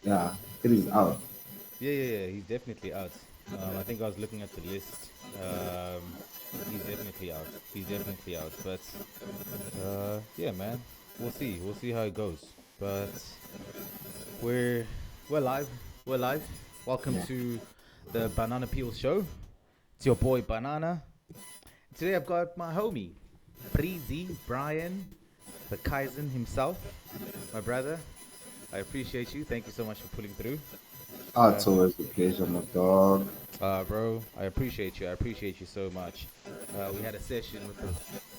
Yeah, it is out. Yeah. He's definitely out. I think I was looking at the list. He's definitely out. He's definitely out. But yeah, man, we'll see. We'll see how it goes. But we're we're live. We're live. Welcome Yeah. to the Banana Peel Show. It's your boy Banana. Today I've got my homie Breezy Brian, the Kaizen himself, my brother. I appreciate you. Thank you so much for pulling through. Oh, Uh, it's always a pleasure, my dog. Bro, I appreciate you. I appreciate you so much. We had a session with the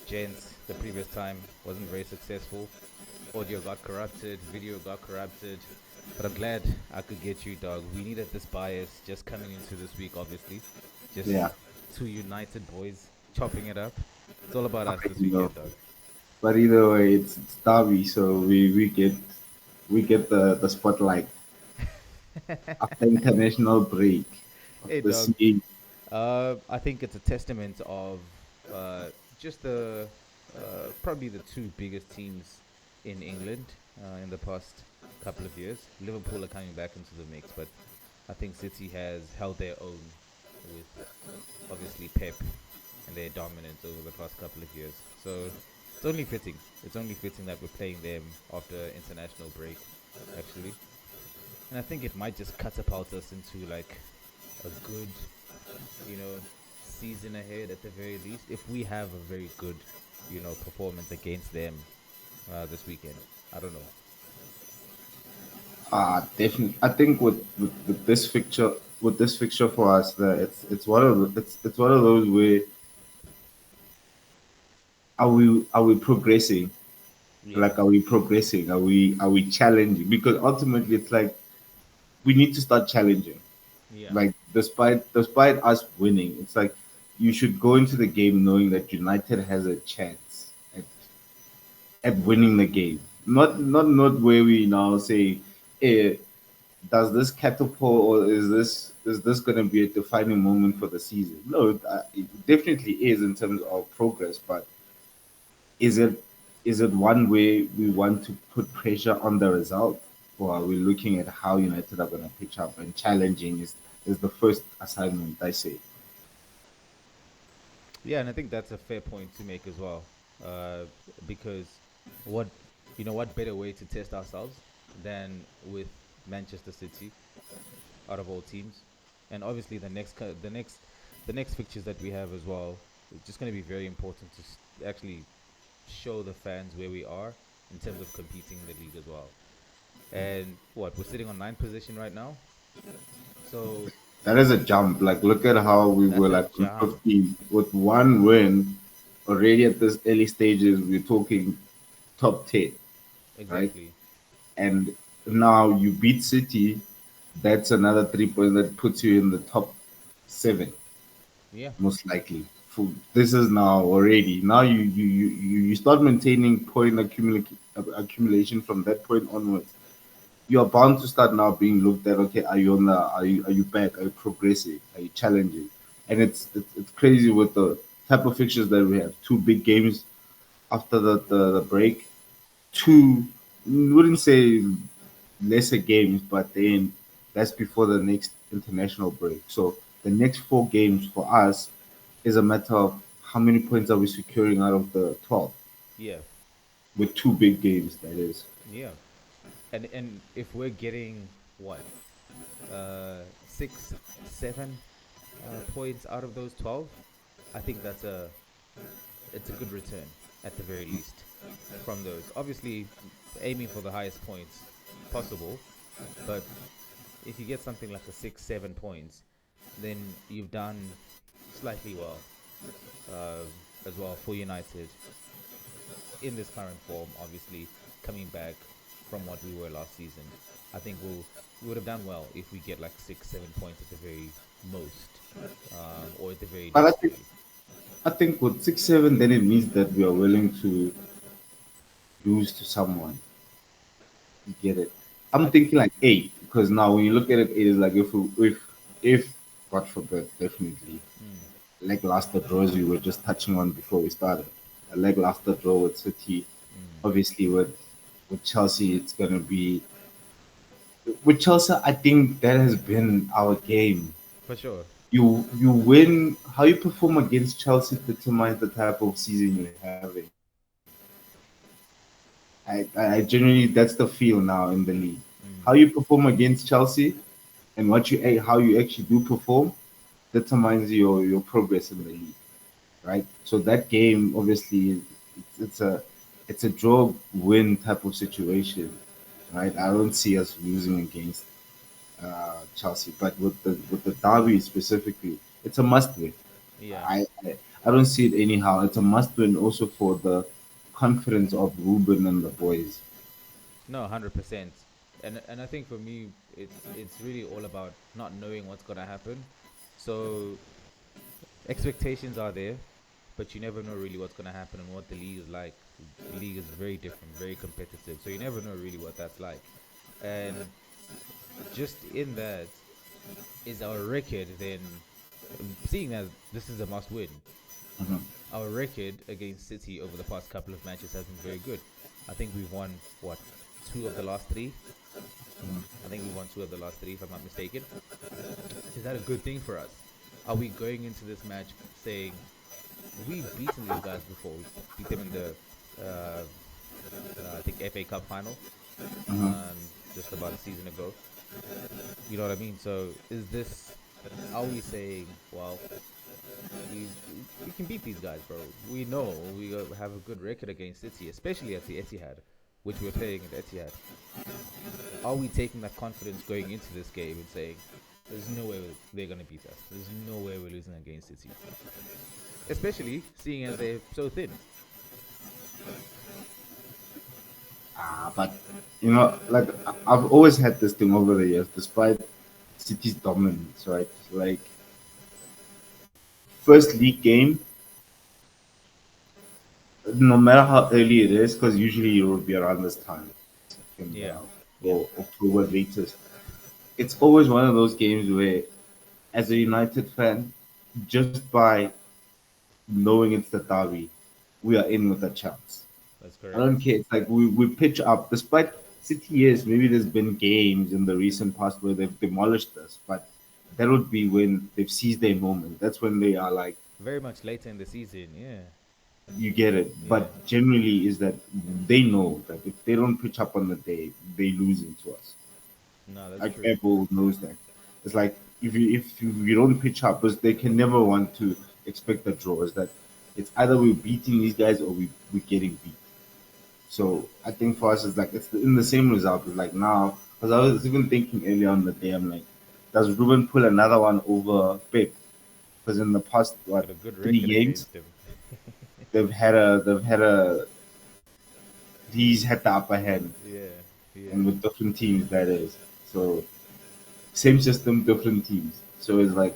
gents the previous time. Wasn't very successful. Audio got corrupted, video got corrupted. But I'm glad I could get you, dog. We needed this bias just coming into this week, obviously. Just Yeah, two united boys chopping it up. It's all about us this you know. weekend, dog. But either way, it's Derby, so we get the spotlight after international break of Hey, the dog. season. I think it's a testament of uh, just the probably the two biggest teams in England in the past couple of years. Liverpool are coming back into the mix, but I think City has held their own with obviously Pep and their dominance over the past couple of years. So it's only fitting. It's only fitting that we're playing them after international break, actually. And I think it might just catapult us into like a good season ahead at the very least if we have a very good, performance against them this weekend. I don't know. Definitely. I think with this fixture for us, it's one of it's one of those where are we progressing? Yeah, Like, are we progressing? Are we challenging? Because ultimately, it's like we need to start challenging. yeah, Like, despite us winning, it's like you should go into the game knowing that United has a chance at winning the game. Not where we now say, eh, does this catapult, or is this going to be a defining moment for the season? No, it definitely is in terms of progress, but is it one way we want to put pressure on the result, or are we looking at how United are going to pitch up and challenging is the first assignment, I say. yeah. And I think that's a fair point to make as well, because what what better way to test ourselves than with Manchester City out of all teams, and obviously the next fixtures that we have as well. It's just going to be very important to actually show the fans where we are in terms of competing in the league as well. And what we're sitting on ninth position right now, so That is a jump. Like, look at how we were that's a like on jump. 15 with one win already at this early stages. We're talking top 10, right? Exactly. And now you beat City. That's another 3 points that puts you in the top seven, Yeah. most likely. This is now already. Now you start maintaining accumulation from that point onwards. You are bound to start now being looked at. Okay, are you back? Are you progressing? Are you challenging? And it's crazy with the type of fixtures that we have. Two big games after the break. Two, wouldn't say lesser games, but then that's before the next international break. So the next 4 games for us is a matter of how many points are we securing out of the 12 Yeah. with 2 big games. That is. Yeah. And if we're getting what, 6, 7 points out of those 12, I think it's a good return at the very least from those. Obviously, aiming for the highest points possible, but if you get something like a 6, 7 points, then you've done slightly well uh, as well for United in this current form. Obviously, coming back from what we were last season, I think we would have done well if we get like 6, 7 points at the very most, or at the very But I least, think really. I think with 6-7, then it means that we are willing to lose to someone. You get it? I'm I thinking like 8, because now when you look at it, it is like if God forbid, definitely mm, lackluster draws we were just touching on before we started. A lackluster draw with City, mm, obviously with Chelsea, it's gonna be with Chelsea, I think that has been our game. For sure. You win. How you perform against Chelsea determines the type of season you're having. I generally that's the feel now in the league. How Mm. you perform against Chelsea and how you actually do perform determines your progress in the league, right? So that game obviously it's a draw win type of situation, right? I don't see us losing against Chelsea, but with the derby specifically, it's a must win. Yeah. I don't see it anyhow. It's a must win also for the confidence of Ruben and the boys. No, 100%. And I think for me, it's really all about not knowing what's gonna happen. So expectations are there, but you never know really what's gonna happen and what the league is like. The league is very different, very competitive, so you never know really what that's like. And just in that is our record. Then, seeing as this is a must win, Mhm. our record against City over the past couple of matches has been very good. I think we've won what, two of the last three. I think we've won two of the last three, if I'm not mistaken. Is that a good thing for us? Are we going into this match saying we've beaten these guys before? We beat them in the, I think, FA Cup final, Mhm. just about a season ago. You know what I mean? So, is this? Are we saying, well, we can beat these guys, bro? We know we have a good record against City, especially at the Etihad, which we're playing at Etihad. Are we taking that confidence going into this game and saying, there's no way they're going to beat us? There's no way we're losing against City. Especially seeing as they're so thin. But like I've always had this thing over the years, despite City's dominance, right? Like first league game, no matter how early it is, because usually it will be around this time, September Yeah, yeah, or October latest. It's always one of those games where, as a United fan, just by knowing it's the derby, we are in with a chance. that's I don't correct. care. It's like we pitch up. Despite City, yes, maybe there's been games in the recent past where they've demolished us, but that would be when they've seized their moment. That's when they are like, Very much later in the season. Yeah, you get it. yeah. But generally, is that they know that if they don't pitch up on the day, they losing to us. No, that's Like true. Apple knows that. It's like if you don't pitch up, because they can never want to expect a draw. Is that it's either we're beating these guys or we're getting beat. So I think for us, it's like it's in the same result. It's like now, because I was even thinking earlier on the day, I'm like, does Ruben pull another one over Pep? Because in the past, what, Got a good three record games, against him. he's had the upper hand, Yeah, and yeah, with different teams, that is. So same system, different teams. So it's like,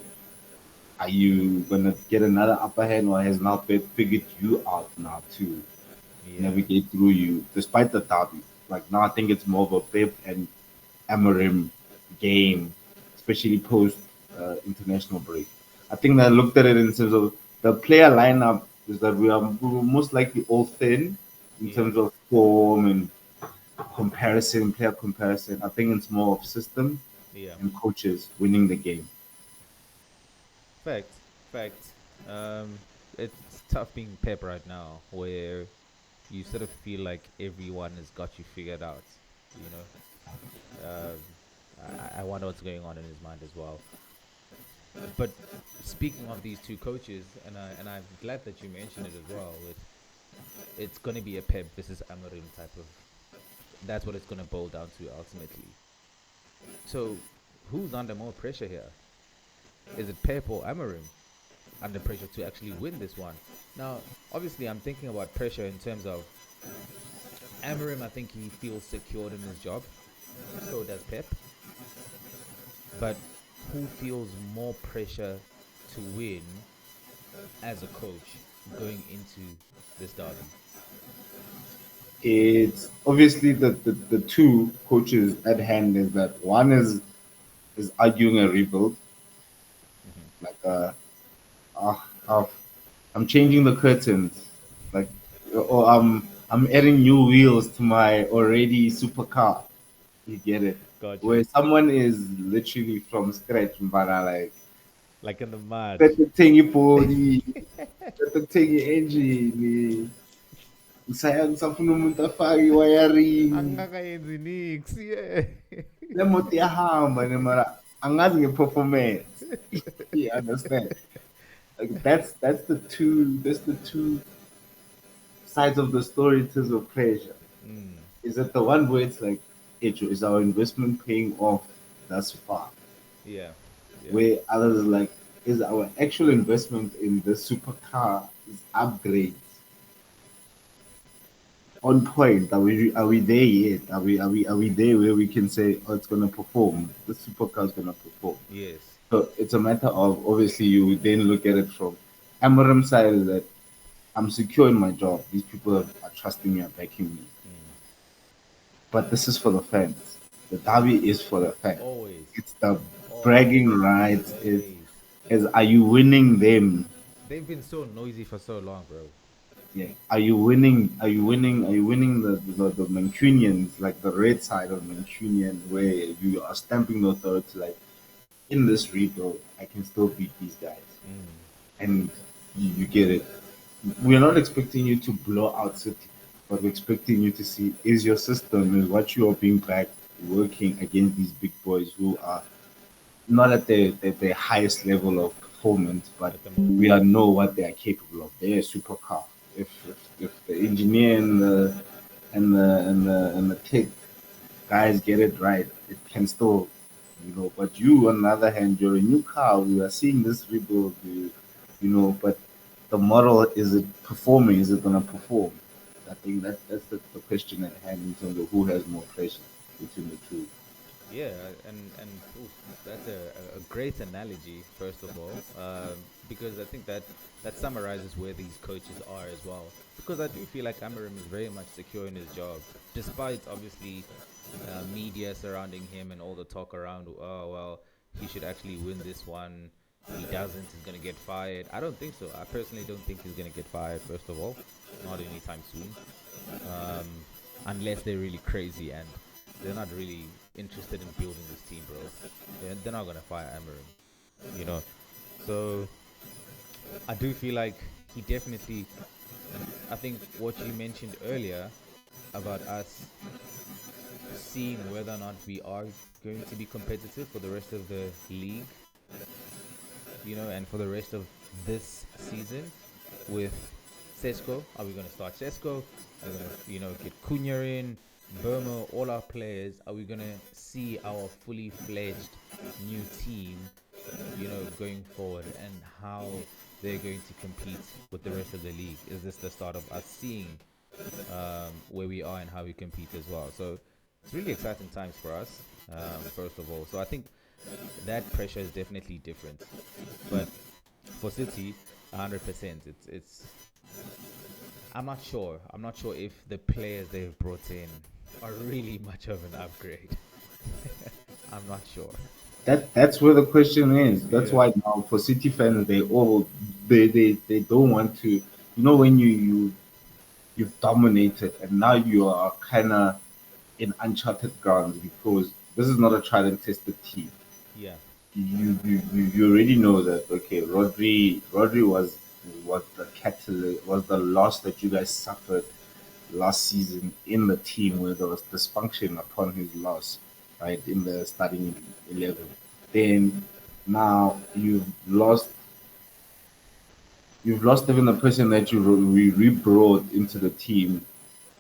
are you gonna get another upper hand, or has now Pep figured you out now too? yeah. Navigate through you, despite the derby. Like now, I think it's more of a Pep and Amarim game, especially post international break. I think I looked at it in terms of the player lineup is that we were most likely all thin in Yeah, terms of form and player comparison. I think it's more of system yeah. and coaches winning the game. Fact, fact. It's tough being Pep right now, where you sort of feel like everyone has got you figured out. You know, I wonder what's going on in his mind as well. But speaking of these two coaches, and I'm glad that you mentioned it as well. It's going to be a Pep versus Amorim type of. That's what it's going to boil down to ultimately. So, who's under more pressure here? Is it Pep or Amorim under pressure to actually win this one? Now, obviously, I'm thinking about pressure in terms of Amorim. I think he feels secured in his job. So does Pep. But who feels more pressure to win as a coach going into this derby? It's obviously the two coaches at hand is that one is arguing a rebuild, Hmm. like uh, uh, I'm changing the curtains, like, or I'm adding new wheels to my already supercar. You get it. Gotcha. where someone is literally from scratch, but I like Like in the mud. protecting your body, protecting your engine. Sayang safuna umuntu afake i-wiring. Angakayenzi nix, yeah. Le moto iyahamba ne mara angazi nge-performance. You understand? Like that's the two sides of the story in terms of pressure. Mm, Is that the one where it's like, is our investment paying off thus far? yeah, yeah. Where others are like, is our actual investment in the supercar is upgrades on point? Are we there yet? Are we there where we can say, oh, it's gonna perform? The supercar is gonna perform. Yes. So it's a matter of, obviously, you then look at it from Amarim side, is that I'm secure in my job. These people are trusting me, are backing me. Mm. But this is for the fans. The derby is for the fans. Always. It's the bragging rights. It's Always. is, are you winning them? They've been so noisy for so long, bro. Yeah. Are you winning? Are you winning? Are you winning the Mancunians, like the red side of Mancunian, where you are stamping the authority, like, in this rebuild, I can still beat these guys, Mm. and you get it. We're not expecting you to blow out City, but we're expecting you to see, is your system, is what you are being back working against these big boys who are not at their highest level of performance, but At the we moment. are know what they are capable of. They're a supercar. If the engineer and the tech guys get it right, it can still, But you, on the other hand, you're a new car. We are seeing this rebuild, but the model, is it performing? Is it gonna perform? I think that's the question at hand in terms of who has more pressure between the two. Yeah, and oof, that's a great analogy. First of all, because I think that summarizes where these coaches are as well. Because I do feel like Amarim is very much secure in his job, despite obviously media surrounding him and all the talk around. Oh well, he should actually win this one. If he doesn't, he's gonna get fired. I don't think so. I personally don't think he's gonna get fired. First of all, not anytime soon, um, unless they're really crazy and they're not really interested in building this team, bro. They're not gonna fire Amarim, you know. So I do feel like he definitely. I think what you mentioned earlier about us seeing whether or not we are going to be competitive for the rest of the league, and for the rest of this season with Sesko. Are we going to start Sesko? Are we going to, get Cunha in, Burma, all our players? Are we going to see our fully fledged new team, going forward and how they're going to compete with the rest of the league? Is this the start of us seeing where we are and how we compete as well? So it's really exciting times for us, first of all. So I think that pressure is definitely different. But for City, 100%, it's. I'm not sure. I'm not sure if the players they've brought in are really much of an upgrade. I'm not sure. That's where the question is. That's Yeah. why now, for City fans, they don't want to. When you've dominated, and now you are kind of in uncharted grounds, because this is not a tried and tested team. Yeah. You already know that, okay, Rodri was the catalyst, was the loss that you guys suffered last season in the team, where there was dysfunction upon his loss, right, in the starting 11. Then now you've lost even the person that we re-brought into the team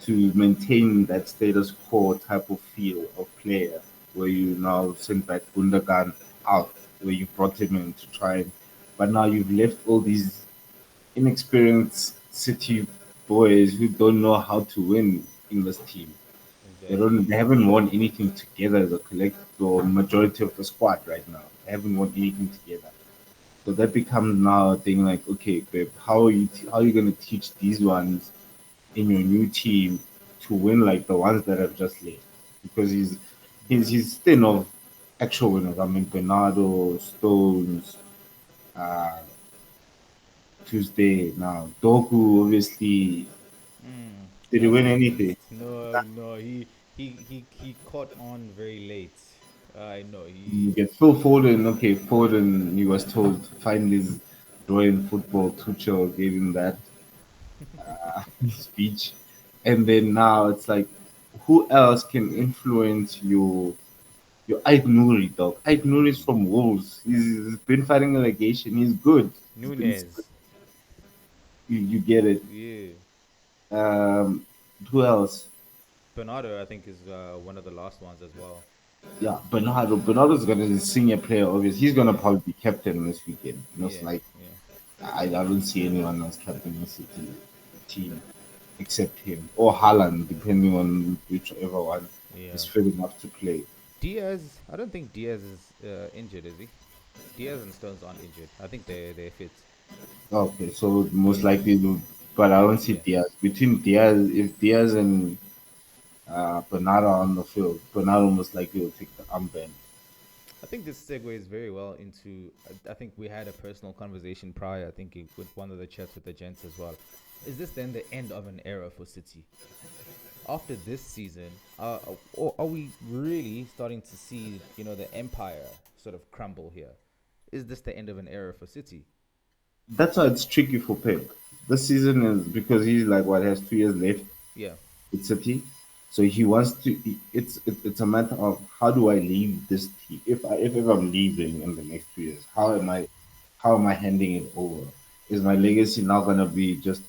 to maintain that status quo type of feel of player, where you now send back Gundogan out, where you brought him in to try and, but now you've left all these inexperienced City boys who don't know how to win in this team. Exactly. They haven't won anything together as a collective, or majority of the squad right now. They haven't won anything together. So that becomes now a thing, like, okay, babe, how are you gonna teach these ones in your new team to win like the ones that have just left? Because he's thin of actual winners. I mean, Bernardo, Stones, uh, Tuesday now. Doku, obviously, did he Not win so anything? fast. No, no. He caught on very late. I know You he. get Phil Foden. Okay, Foden. He was told to find his joy in football. Tuchel gave him that speech, and then now it's like, who else can influence your Ait Nouri, dog? Ait Nouri is from Wolves. He's been fighting allegation. He's good. He's been. Nunez. You get it. Yeah. Um, who else? Bernardo, I think, is one of the last ones as well. Yeah, Bernardo. Bernardo's gonna be a senior player. Obviously, he's gonna Yeah. probably be captain this weekend. Most Yeah. like Yeah. I don't see anyone else captain the City team except him or Haaland, depending on whichever one is Yeah. fit enough to play. Diaz, I don't think Diaz is injured, is he? Diaz and Stones aren't injured. I think they're fit. Okay, so most Yeah. likely, but I don't see Yeah. Diaz. Between Diaz, if Diaz and Bernardo are on the field, Bernardo most likely will take the armband. I think this segues very well into. I think we had a personal conversation prior. I think with one of the chats with the gents as well. Is this then the end of an era for City? After this season, or are we really starting to see, the empire sort of crumble here? Is this the end of an era for City? That's why it's tricky for Pep. This season is because he's like what has 2 years left Yeah, with City, so he wants to. It's a matter of how do I leave this team? If I'm leaving in the next 2 years, how am I handing it over? Is my legacy now gonna be just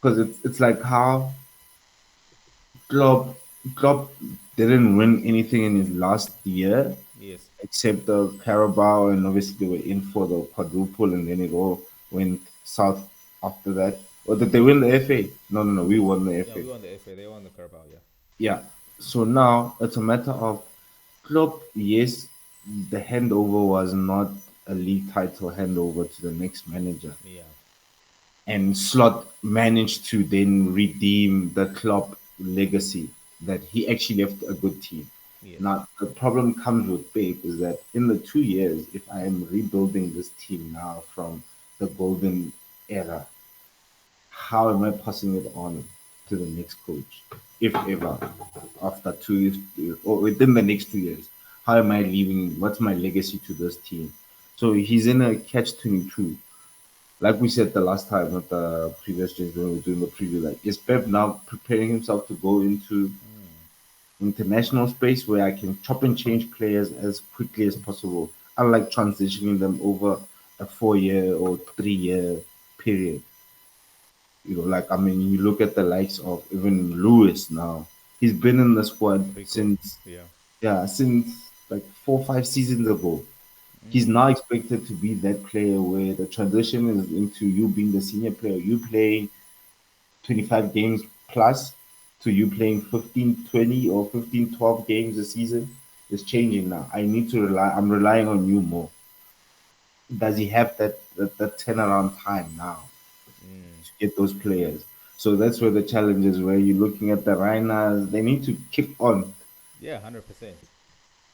because it's like how Klopp Klopp didn't win anything in his last year yes. except the Carabao, and obviously they were in for the quadruple, and then it all went south after that. Or did they win the FA? No, no, no. We won the Yeah, FA. we won the FA. They won the Carabao. Yeah. Yeah. So now it's a matter of Klopp. Yes, the handover was not a league title handover to the next manager, Yeah. and Slot managed to then redeem the Klopp legacy that he actually left a good team. Yes. Now the problem comes with Pep is that in the 2 years, if I am rebuilding this team now from the golden era, how am I passing it on to the next coach, if ever, after 2 years or within the next 2 years? How am I leaving? What's my legacy to this team? So he's in a catch 22, like we said the last time with the previous games when we were doing the preview, like is Pep now preparing himself to go into Mm. international space where I can chop and change players as quickly as possible, unlike transitioning them over a 4 year or 3 year period. Like I mean, you look at the likes of even Lewis now. He's been in the squad Rico. since Yeah. since like 4 or 5 seasons ago. He's Mm. now expected to be that player where the transition is into you being the senior player, you playing 25 games plus to you playing 15, 20 or 15, 12 games a season is changing now. I'm relying on you more. Does he have that turnaround time now Mm. to get those players? So that's where the challenge is, where you're looking at the Rhinos, they need to keep on. Yeah, 100%.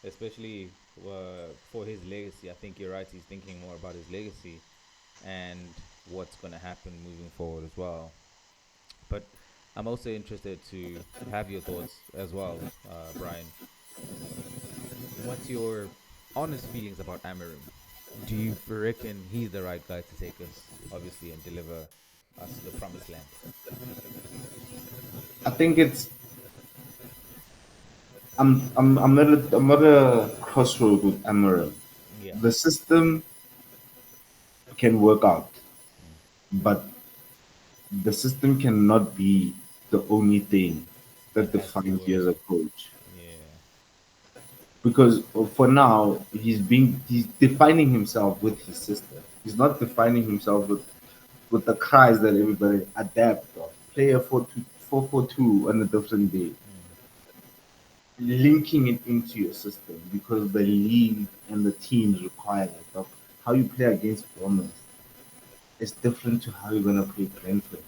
Especially for his legacy. I think you're right. He's thinking more about his legacy and what's going to happen moving forward as well. But I'm also interested to have your thoughts as well, Brian. What's your honest feelings about Amarim? Do you reckon he's the right guy to take us, obviously, and deliver us to the promised land? I think it's I'm at a crossroad with Amaral. Yeah. The system can work out, Mm. but the system cannot be the only thing That that has to defines you as work. a coach. Yeah. Because for now, he's defining himself with his system. He's not defining himself with the cries that everybody adapt or play a 4-4-2 on a different day. Mm. Linking it into your system because the league and the teams require that. But how you play against Bournemouth is different to how you're gonna play Brentford.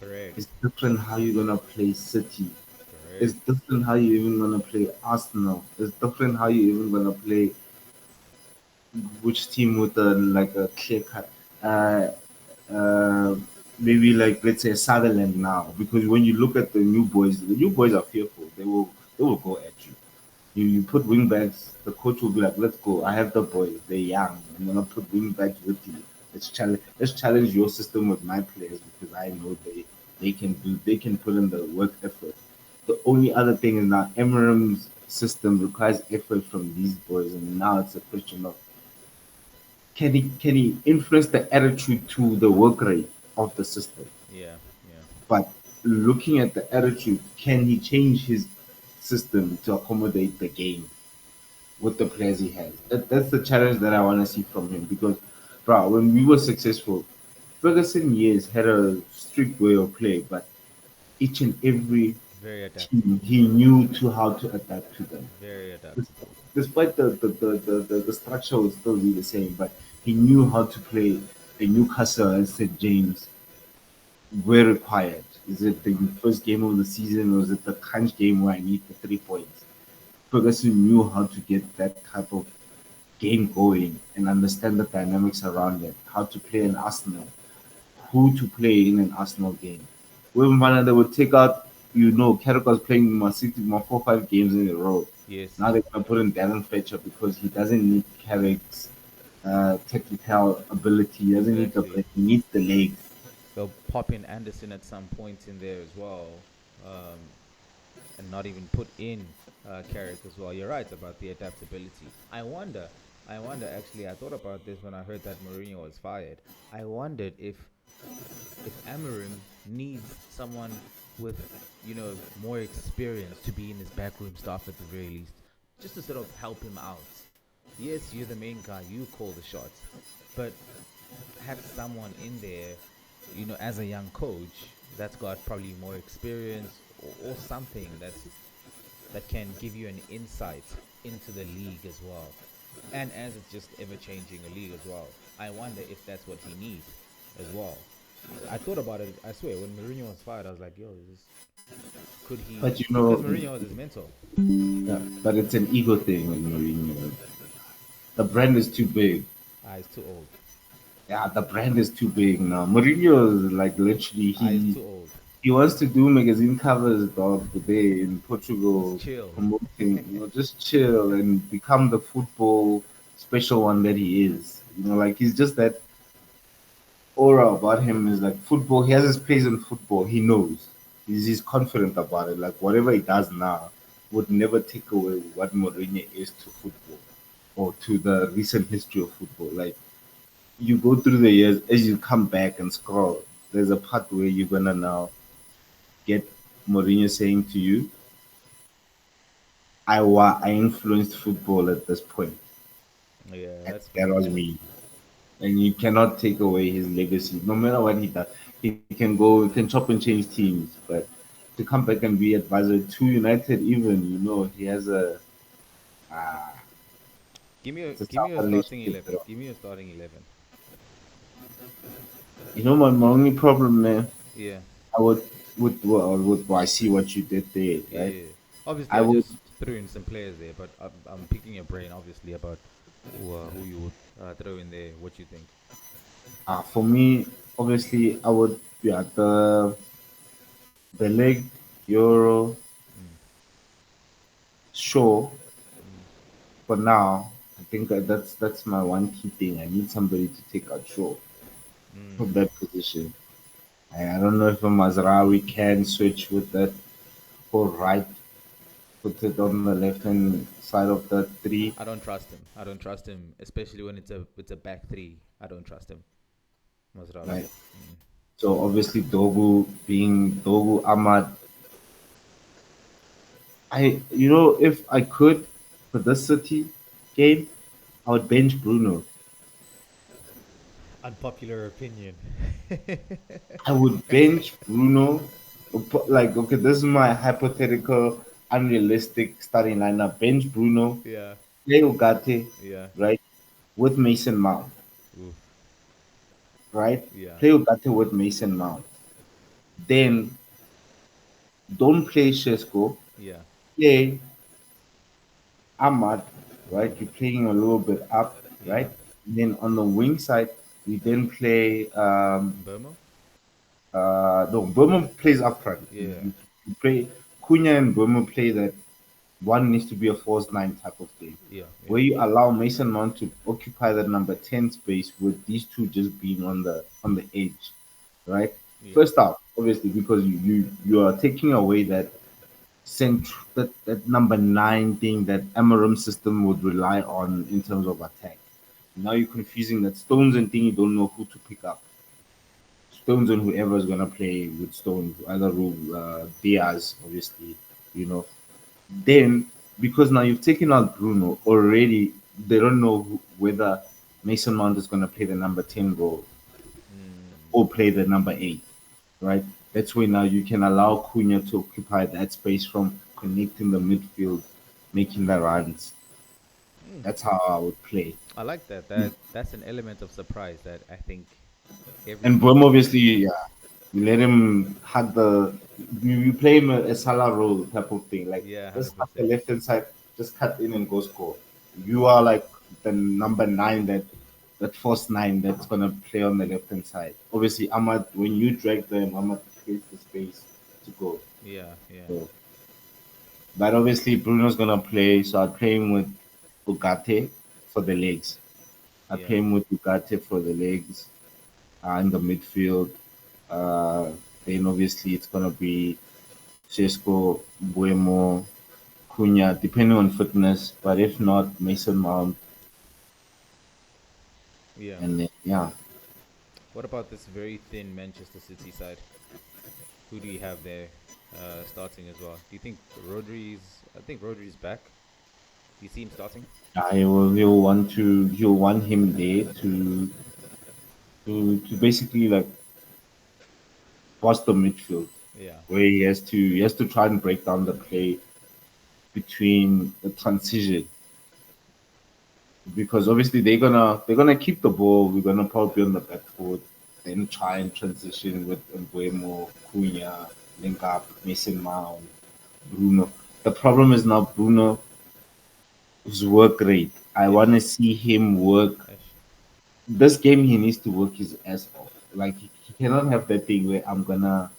It's Correct. different how you're gonna play City. It's Correct. different how you even gonna play Arsenal. It's different how you even gonna play which team with a clear cut. Uh, uh, Maybe like let's say Sutherland now, because when you look at the new boys are fearful. They will go at you. You put wing backs, the coach will be like, "Let's go. I have the boys. They're young. I'm gonna put wing backs with you. Let's challenge your system with my players because I know they can put in the work effort." The only other thing is now Emeram's system requires effort from these boys, and now it's a question of can he influence the attitude to the work rate of the system? Yeah, yeah. But looking at the attitude, can he change his system to accommodate the game with the players he has? That's the challenge that I want to see from him because, bro, when we were successful, Ferguson years had a strict way of play, but each and every Very team adaptable. he knew to how to adapt to them. Very Des- adaptable. Despite the structure would still be the same, but he knew how to play a Newcastle and St. James were required. Is it the first game of the season or is it the crunch game where I need the 3 points? Ferguson knew how to get that type of game going and understand the dynamics around it, how to play an Arsenal, who to play in an Arsenal game. When they would take out, Carrick was playing my 4 5 games in a row. Yes, Now they're going to put in Darren Fletcher because he doesn't need Carrick's technical ability. He doesn't need the exactly. break. He needs the legs. They'll pop in Anderson at some points in there as well, and not even put in Carrick as well. You're right about the adaptability. I wonder. Actually, I thought about this when I heard that Mourinho was fired. I wondered if Amarim needs someone with more experience to be in his backroom staff at the very least, just to sort of help him out. Yes, you're the main guy, you call the shots, but have someone in there, as a young coach that's got probably more experience, or something that can give you an insight into the league as well. And as it's just ever changing a league as well, I wonder if that's what he needs as well. I thought about it. I swear, when Mourinho was fired, I was like, "Yo, could he?" But Because Mourinho was his mentor. yeah, but it's an ego thing with Mourinho. The brand is too big. Ah, he's too old. Yeah, the brand is too big now. Mourinho is like literally Ah, he's he too old. he wants to do magazine covers dog today in Just Portugal, chill. promoting, just chill and become the football special one that he is. Like he's just that aura about him is like football. He has his place in football. He knows. He's confident about it. Like whatever he does now would never take away what Mourinho is to football or to the recent history of football. Like you go through the years as you come back and scroll. There's a part where you're gonna now get Mourinho saying to you, I influenced football at this point. Yeah, And that's that funny. was me. And you cannot take away his legacy. No matter what he does, he can chop and change teams, but to come back and be advisor to United, even he has uh, it's a Give me tough your starting relationship. 11. Give me your starting 11. My only problem there, Yeah. I would with I see what you did there, right? Yeah. Obviously, I I would just threw in some players there, but I'm picking your brain obviously about who you would throw in there. What you think? for me, obviously, I would yeah the leg Euro Mm, sure mm, for now. I think that's my one key thing. I need somebody to take out Shaw from mm. that position. I don't know if a Mazraoui can switch with that whole right, put it on the left hand side of the three. I don't trust him. I don't trust him, especially when it's a back three. I don't trust him, Mazraoui. Right. Mm. So obviously Dogu being Dogu Ahmad. If I could for this City game, I would bench Bruno. Unpopular opinion. I would bench Bruno. Like, okay, this is my hypothetical, unrealistic starting lineup. Bench Bruno, Yeah. play Ugarte, Yeah. right, with Mason Mount, Oof. right? Yeah. Play Ugarte with Mason Mount. Then don't play Shesko, Yeah. play Ahmad, right? Mm. You're playing a little bit up, Yeah. right? Then on the wing side, we then play Burma. no, Burma plays up front. You, Yeah. you, you play Cunha and Burma play that one needs to be a false nine type of thing, Yeah, yeah. where you allow Mason Mount to occupy that number 10 space with these two just being on the edge, right? Yeah. First off, obviously, because you are taking away that that number nine thing that Amarim system would rely on in terms of attack. Now you're confusing that Stones and thing you don't know who to pick up. Stones and whoever is gonna play with Stones, either Diaz, obviously, you know. Then because now you've taken out Bruno already, they don't know whether Mason Mount is gonna play the number 10 role Mm. or play the number 8, right? That's where now you can allow Cunha to occupy that space from connecting the midfield, making the runs. Mm. That's how I would play. I like that. That's an element of surprise that I think every And Boom, team would obviously, need. yeah, you let him hug you play him a Salah role type of thing. Like, Yeah, just hundred up the percent. left hand side, just cut in and go score. You are like the number nine that force nine that's gonna play on the left hand side. Obviously, Ahmad, when you drag them, Ahmad creates the space to go. Yeah, yeah, So, but obviously, Bruno's gonna play, so I play him with Ugarte for the legs. I yeah. play him with Ugarte for the legs in the midfield. Then obviously it's gonna be Cesco, Buemo, Cunha, depending on fitness. But if not, Mason Mount, Yeah. and then yeah, What about this very thin Manchester City side? Who do you have there starting as well? Do you think Rodri's? I think Rodri's back. Do you see him starting? I will. You'll want him there to basically like boss the midfield, Yeah. where he has to try and break down the play between the transition because obviously they're gonna keep the ball. We're gonna probably on the back foot, then try and transition with Mbuemo, Cunha, link up, Mason Mount, Bruno. The problem is now Bruno's work rate. I Yeah. wanna see him work. Ish. This game he needs to work his ass off. Like he cannot have that thing where I'm gonna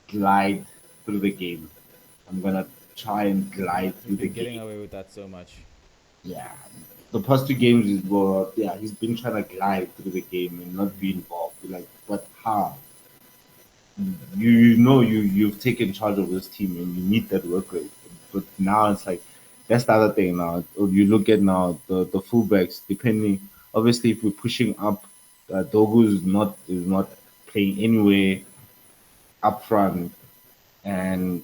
glide through the game. I'm gonna try and glide He's through the been getting game. away with that so much. Yeah, the past two games is well, yeah, he's been trying to glide through the game and not be Mm. involved. You're like, but how? You know you've taken charge of this team and you need that work rate. But now it's like that's the other thing now. You look at now the fullbacks depending. Obviously, if we're pushing up, Dogu is not playing anywhere up front, and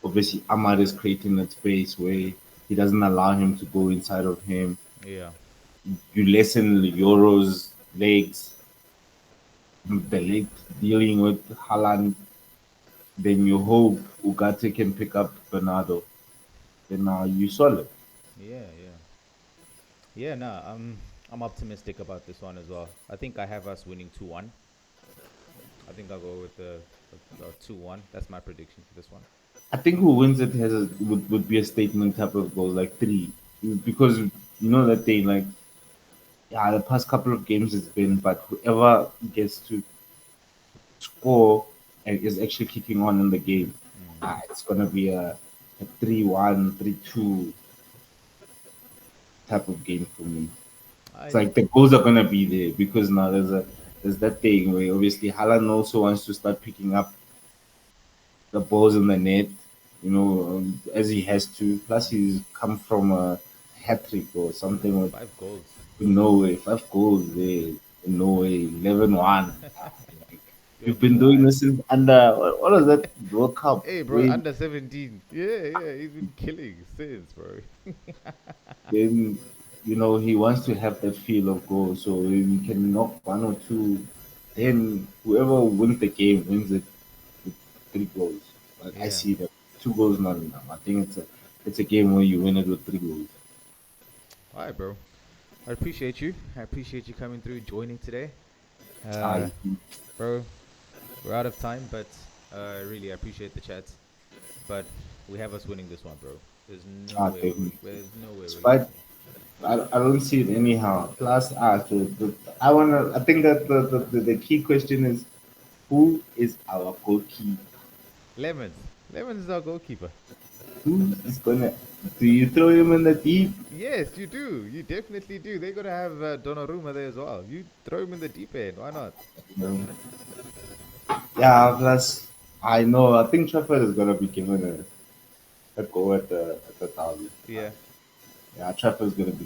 obviously Ahmad is creating that space where he doesn't allow him to go inside of him. Yeah. You lessen Euro's legs, the leg dealing with Haaland, then you hope Ugarte can pick up Bernardo. Then you solid. Yeah. Yeah. Yeah. No. I'm optimistic about this one as well. I think I have us winning 2-1. I think I'll go with the 2-1. That's my prediction for this one. I think who wins it would be a statement type of goal, like three, because you know that they like yeah the past couple of games it's been, but whoever gets to score and is actually kicking on in the game, Mm. it's gonna be a 3-1, 3-2 type of game for me. It's I. like the goals are gonna be there because now there's that thing where obviously Haaland also wants to start picking up the balls in the net, as he has to. Plus he's come from a hat trick or something with 5 goals. Norway, 5 goals there in Norway, 11-1. Like, Yo, we've been doing July. this since under what was that World Cup? Hey, bro, When under 17. Yeah, yeah, he's been killing since, bro. then he wants to have that feel of goal. So if we can knock one or two, then whoever wins the game wins it with 3 goals. But I Yeah. see that 2 goals not enough. I think it's a game where you win it with 3 goals. All right, bro. I appreciate you. I appreciate you coming through, joining today. Uh, I bro, we're out of time, but really, I appreciate the chats. But we have us winning this one, bro. There's no way definitely. there's no way we're But losing. I don't see it anyhow. Plus, I think that the key question is who is our goalkeeper? Lemons. Lemons is our goalkeeper. Who is gonna? Do you throw him in the deep? Yes, you do. You definitely do. They're gonna have Donnarumma there as well. You throw him in the deep end. Why not? No. Yeah, plus I know. I think Trafford is gonna be given a go at the derby. Yeah. Yeah, Trafford is gonna be